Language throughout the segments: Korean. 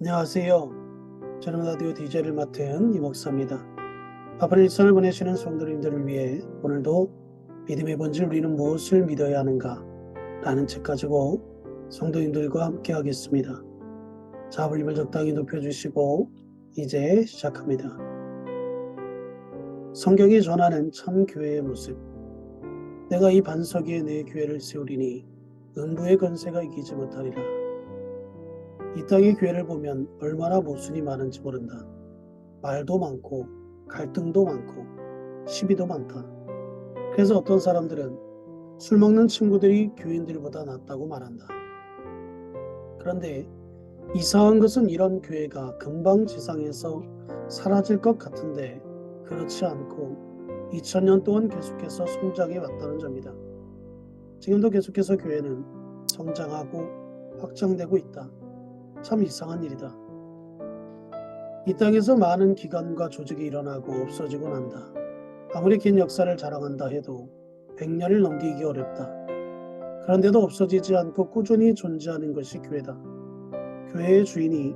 안녕하세요. 저는 라디오 DJ를 맡은 이 목사입니다. 바쁜 일상을 보내시는 성도님들을 위해 오늘도 믿음의 본질 우리는 무엇을 믿어야 하는가 라는 책 가지고 성도님들과 함께 하겠습니다. 자, 볼륨을 적당히 높여주시고 이제 시작합니다. 성경이 전하는 참 교회의 모습. 내가 이 반석 위에 내 교회를 세우리니 음부의 권세가 이기지 못하리라. 이 땅의 교회를 보면 얼마나 모순이 많은지 모른다. 말도 많고 갈등도 많고 시비도 많다. 그래서 어떤 사람들은 술 먹는 친구들이 교인들보다 낫다고 말한다. 그런데 이상한 것은 이런 교회가 금방 지상에서 사라질 것 같은데 그렇지 않고 2000년 동안 계속해서 성장해 왔다는 점이다. 지금도 계속해서 교회는 성장하고 확장되고 있다. 참 이상한 일이다. 이 땅에서 많은 기관과 조직이 일어나고 없어지고 난다. 아무리 긴 역사를 자랑한다 해도 100년을 넘기기 어렵다. 그런데도 없어지지 않고 꾸준히 존재하는 것이 교회다. 교회의 주인이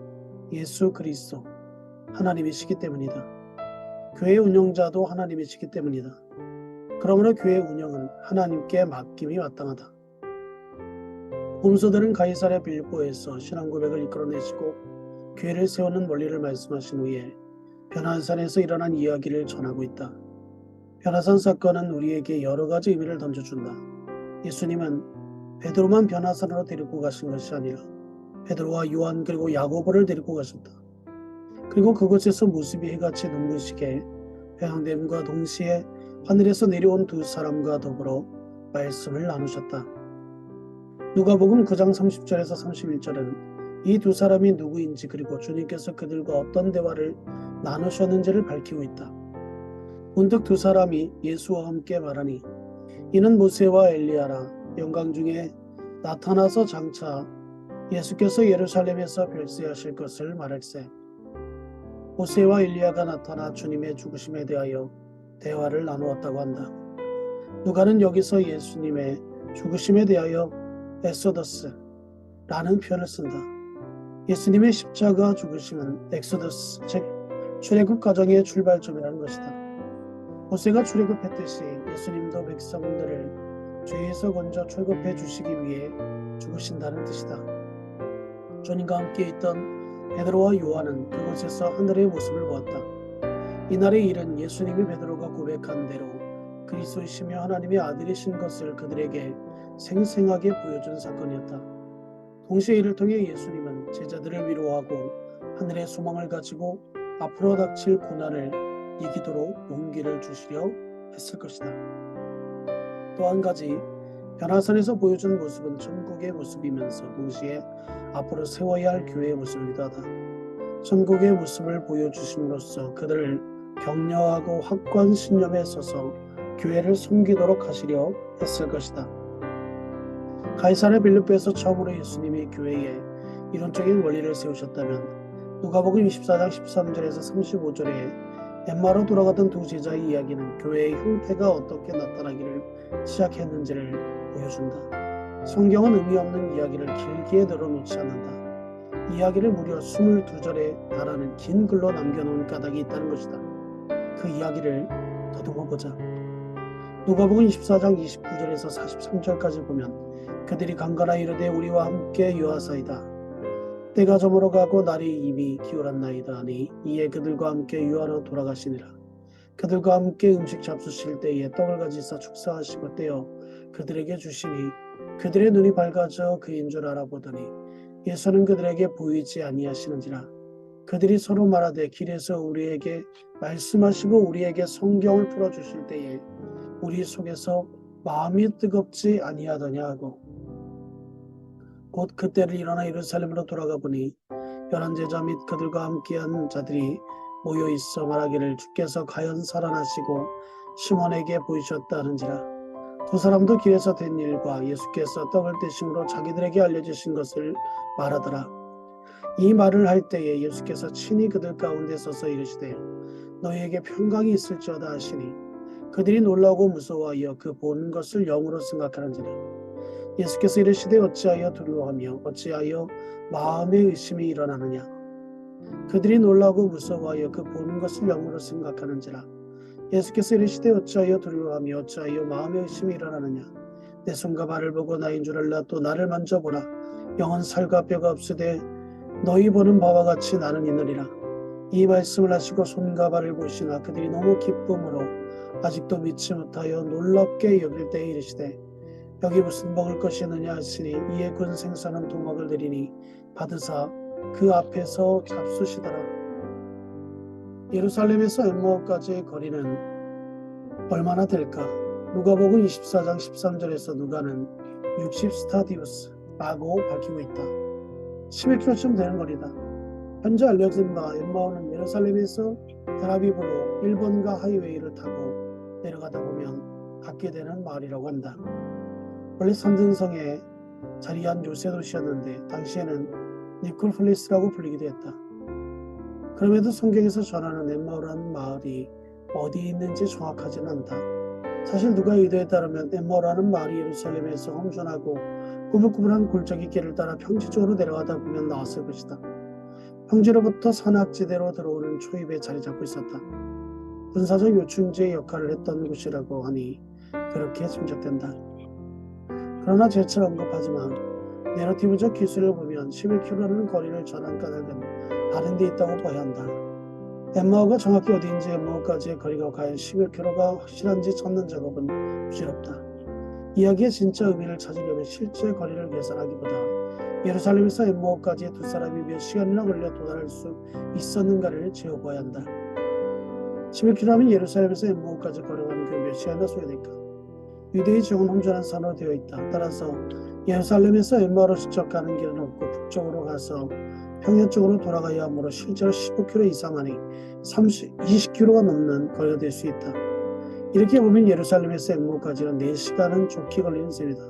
예수 그리스도 하나님이시기 때문이다. 교회 운영자도 하나님이시기 때문이다. 그러므로 교회 운영은 하나님께 맡김이 마땅하다. 봄소들은 가이사랴 빌보에서 신앙 고백을 이끌어내시고 교회를 세우는 원리를 말씀하신 후에 변화산에서 일어난 이야기를 전하고 있다. 변화산 사건은 우리에게 여러 가지 의미를 던져준다. 예수님은 베드로만 변화산으로 데리고 가신 것이 아니라 베드로와 요한 그리고 야고보를 데리고 가셨다. 그리고 그곳에서 모습이 해같이 눈부시게 회양됨과 동시에 하늘에서 내려온 두 사람과 더불어 말씀을 나누셨다. 누가복음 9장 30절에서 31절은 이 두 사람이 누구인지 그리고 주님께서 그들과 어떤 대화를 나누셨는지를 밝히고 있다. 문득 두 사람이 예수와 함께 말하니 이는 모세와 엘리야라. 영광 중에 나타나서 장차 예수께서 예루살렘에서 별세하실 것을 말할세. 모세와 엘리야가 나타나 주님의 죽으심에 대하여 대화를 나누었다고 한다. 누가는 여기서 예수님의 죽으심에 대하여 엑소더스라는 표현을 쓴다. 예수님의 십자가 죽으심은 엑소더스, 즉 출애굽 과정의 출발점이라는 것이다. 모세가 출애굽했듯이 예수님도 백성들을 죄에서 건져 출애굽해 주시기 위해 죽으신다는 뜻이다. 주님과 함께 있던 베드로와 요한은 그곳에서 하늘의 모습을 보았다. 이날의 일은 예수님이 베드로가 고백한 대로 그리스도이시며 하나님의 아들이신 것을 그들에게 생생하게 보여준 사건이었다. 동시에 이를 통해 예수님은 제자들을 위로하고 하늘의 소망을 가지고 앞으로 닥칠 고난을 이기도록 용기를 주시려 했을 것이다. 또 한 가지, 변화산에서 보여준 모습은 천국의 모습이면서 동시에 앞으로 세워야 할 교회의 모습이기도 하다. 천국의 모습을 보여주심으로써 그들을 격려하고 확고한 신념에 서서 교회를 섬기도록 하시려 했을 것이다. 가이사랴 빌립보에서 처음으로 예수님이 교회에 이론적인 원리를 세우셨다면 누가복음 24장 13절에서 35절에 엠마로 돌아가던 두 제자의 이야기는 교회의 형태가 어떻게 나타나기를 시작했는지를 보여준다. 성경은 의미 없는 이야기를 길게 늘어놓지 않는다. 이야기를 무려 22절에 달하는 긴 글로 남겨놓은 까닭이 있다는 것이다. 그 이야기를 더듬어보자. 누가복음 24장 29절에서 43절까지 보면 그들이 강건하 이르되 우리와 함께 유하사이다. 때가 저물어 가고 날이 이미 기울었나이다 하니 이에 그들과 함께 유하로 돌아가시니라. 그들과 함께 음식 잡수실 때에 떡을 가지사 축사하시고 떼어 그들에게 주시니 그들의 눈이 밝아져 그인 줄 알아보더니 예수는 그들에게 보이지 아니하시는지라. 그들이 서로 말하되 길에서 우리에게 말씀하시고 우리에게 성경을 풀어주실 때에 우리 속에서 마음이 뜨겁지 아니하더냐 하고 곧 그때를 일어나 예루살렘으로 돌아가 보니 열한 제자 및 그들과 함께한 자들이 모여 있어 말하기를 주께서 과연 살아나시고 시몬에게 보이셨다 하는지라. 두 사람도 길에서 된 일과 예수께서 떡을 떼심으로 자기들에게 알려주신 것을 말하더라. 이 말을 할 때에 예수께서 친히 그들 가운데 서서 이르시되 너희에게 평강이 있을지어다 하시니 그들이 놀라고 무서워하여 그 본 것을 영으로 생각하는지라. 예수께서 이르시되 어찌하여 두려워하며 어찌하여 마음에 의심이 일어나느냐. 그들이 놀라고 무서워하여 그 보는 것을 영으로 생각하는지라. 예수께서 이르시되 어찌하여 두려워하며 어찌하여 마음에 의심이 일어나느냐. 내 손과 발을 보고 나인 줄 알라. 또 나를 만져보라. 영은 살과 뼈가 없으되 너희 보는 바와 같이 나는 있느니라. 이 말씀을 하시고 손과 발을 보시나 그들이 너무 기쁨으로 아직도 믿지 못하여 놀랍게 여길 때에 이르시되 여기 무슨 먹을 것이 있느냐 하시니 이에 군 생선한 도막을 드리니 받으사 그 앞에서 잡수시더라. 예루살렘에서 엠마오까지의 거리는 얼마나 될까? 누가복음 24장 13절에서 누가는 60스타디우스라고 밝히고 있다. 11km쯤 되는 거리다. 현재 알려진 바 엠마오는 예루살렘에서 텔아비브로 1번가 하이웨이를 타고 내려가다 보면 닿게 되는 마을이라고 한다. 원래 산등성에 자리한 요새 도시였는데 당시에는 니콜폴리스라고 불리기도 했다. 그럼에도 성경에서 전하는 엠마오라는 마을이 어디 있는지 정확하지는 않다. 사실 누가 의도에 따르면 엠마오라는 마을이 예루살렘에서 험준하고 꾸불꾸불한 골짜기 길을 따라 평지 쪽으로 내려가다 보면 나왔을 것이다. 평지로부터 산악지대로 들어오는 초입에 자리 잡고 있었다. 군사적 요충지의 역할을 했던 곳이라고 하니 그렇게 짐작된다. 그러나 재차 언급하지만 내러티브적 기술을 보면 11km라는 거리를 전한 까닭은 다른 데 있다고 봐야 한다. 엠마오가 정확히 어디인지 엠마오까지의 거리가 과연 11km가 확실한지 찾는 작업은 부질없다. 이야기의 진짜 의미를 찾으려면 실제 거리를 계산하기보다 예루살렘에서 엠마오까지 두 사람이 몇 시간이나 걸려 도달할 수 있었는가를 재어봐야 한다. 11km면 예루살렘에서 엠마오까지 걸어가는 그 몇 시간이나 소요될까? 유대의 지역은 험준한 산으로 되어 있다. 따라서 예루살렘에서 엠마오로 직접 가는 길은 없고 북쪽으로 가서 평야 쪽으로 돌아가야 하므로 실제로 15km 이상하니 20km가 넘는 거리가 될 수 있다. 이렇게 보면 예루살렘에서 엠마오까지는 4시간은 좋게 걸리는 셈이다.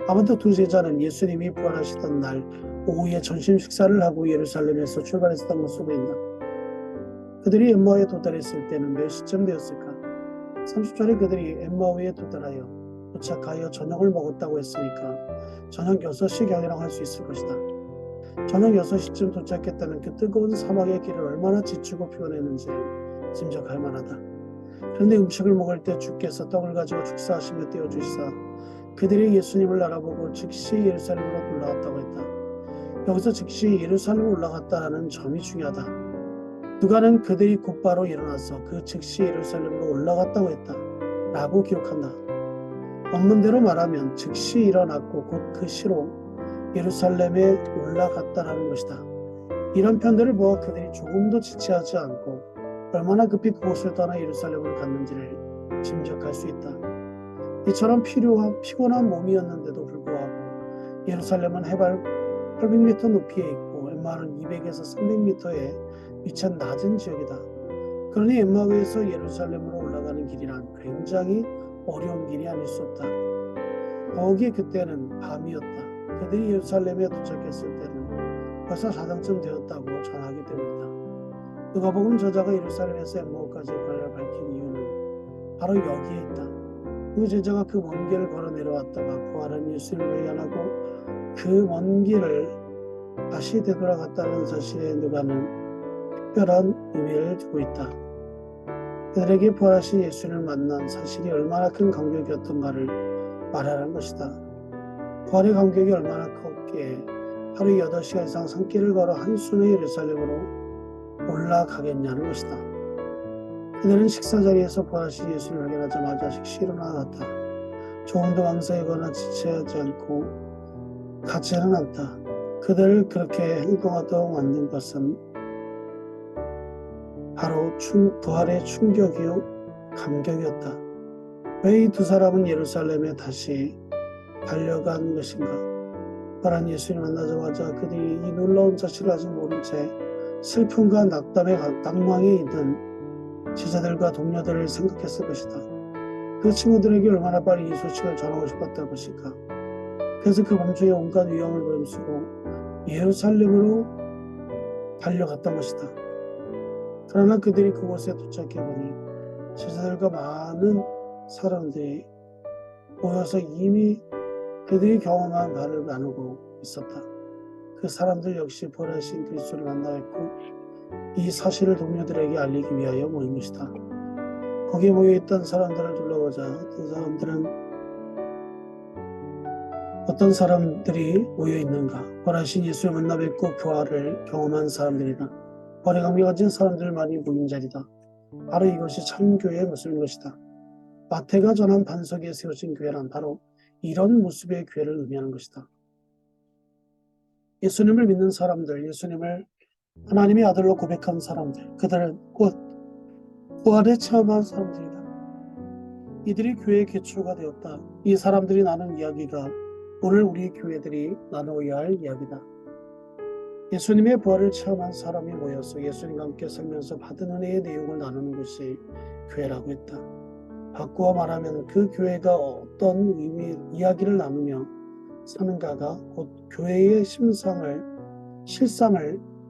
아무튼 두 제자는 예수님이 부활하시던 날 오후에 점심 식사를 하고 예루살렘에서 출발했던 것으로 보인다. 그들이 엠마오에 도달했을 때는 몇 시쯤 되었을까? 30절에 그들이 엠마오에 도달하여 도착하여 저녁을 먹었다고 했으니까 저녁 6시경이라고 할 수 있을 것이다. 저녁 6시쯤 도착했다면 그 뜨거운 사막의 길을 얼마나 지치고 피곤했는지를 짐작할 만하다. 그런데 음식을 먹을 때 주께서 떡을 가지고 축사하시며 떼어주시사 그들이 예수님을 알아보고 즉시 예루살렘으로 올라갔다고 했다. 여기서 즉시 예루살렘으로 올라갔다는 점이 중요하다. 누가는 그들이 곧바로 일어나서 그 즉시 예루살렘으로 올라갔다고 했다 라고 기록한다. 원문대로 말하면 즉시 일어났고 곧 그 시로 예루살렘에 올라갔다라는 것이다. 이런 편들을 보아 그들이 조금도 지체하지 않고 얼마나 급히 그곳을 떠나 예루살렘을 갔는지를 짐작할 수 있다. 이처럼 피곤한 몸이었는데도 불구하고 예루살렘은 해발 800m 높이에 있고 엠마오는 200에서 300m의 위치한 낮은 지역이다. 그러니 엠마오에서 예루살렘으로 올라가는 길이란 굉장히 어려운 길이 아닐 수 없다. 더욱이 그때는 밤이었다. 그들이 예루살렘에 도착했을 때는 벌써 자정쯤 되었다고 전하기 때문이다. 누가복음 저자가 예루살렘에서 엠마오까지의 거리를 밝힌 이유는 바로 여기에 있다. 그 제자가 그 먼 길을 걸어 내려왔다가 부활한 예수님을 발견하고 그 먼 길을 다시 되돌아갔다는 사실에 누가는 특별한 의미를 두고 있다. 그들에게 부활하신 예수님을 만난 사실이 얼마나 큰 감격이었던가를 말하는 것이다. 부활의 감격이 얼마나 컸기에 하루 8시간 이상 산길을 걸어 한숨에 예루살렘으로 올라가겠냐는 것이다. 그들은 식사 자리에서 부활하신 예수를 발견하자마자 즉시 일어나갔다. 조금도 망설이거나 지체하지 않고 가지는 않다. 그들을 그렇게 행동하도록 만든 것은 바로 부활의 충격이요 감격이었다. 왜 이 두 사람은 예루살렘에 다시 달려간 것인가? 부활한 예수를 만나자마자 그들이 이 놀라운 사실을 아직 모른 채 슬픔과 낙망에 있는 제자들과 동료들을 생각했을 것이다. 그 친구들에게 얼마나 빨리 이 소식을 전하고 싶었던 것일까? 그래서 그 밤중에 온갖 위험을 무릅쓰고 예루살렘으로 달려갔던 것이다. 그러나 그들이 그곳에 도착해보니 제자들과 많은 사람들이 모여서 이미 그들이 경험한 바를 나누고 있었다. 그 사람들 역시 부활하신 그리스도를 만나 뵙고 이 사실을 동료들에게 알리기 위하여 모인 것이다. 거기에 모여있던 사람들을 둘러보자 그 사람들은 어떤 사람들이 모여있는가? 부활하신 예수를 만나 뵙고 부활을 경험한 사람들이다. 부활의 감격을 가진 사람들만이 모인 자리다. 바로 이것이 참 교회의 모습인 것이다. 마태가 전한 반석에 세워진 교회란 바로 이런 모습의 교회를 의미하는 것이다. 예수님을 믿는 사람들, 예수님을 하나님의 아들로 고백한 사람들, 그들은 곧 부활에 체험한 사람들이다. 이들이 교회의 기초가 되었다. 이 사람들이 나눈 이야기가 오늘 우리 교회들이 나누어야 할 이야기다. 예수님의 부활을 체험한 사람이 모여서 예수님과 함께 살면서 받은 은혜의 내용을 나누는 것이 교회라고 했다. 바꾸어 말하면 그 교회가 어떤 이야기를 나누며 사는가가 곧 교회의 실상을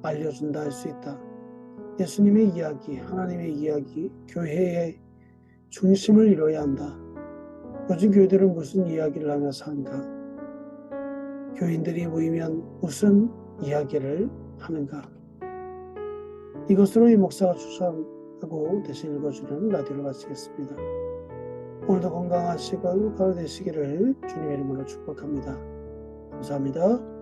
알려준다 할 수 있다. 예수님의 이야기, 하나님의 이야기, 교회의 중심을 이뤄야 한다. 요즘 교회들은 무슨 이야기를 하며 사는가? 교인들이 모이면 무슨 이야기를 하는가? 이것으로 이 목사가 추천하고 대신 읽어주는 라디오를 마치겠습니다. 오늘도 건강하시고 하루 되시기를 주님의 이름으로 축복합니다. 감사합니다.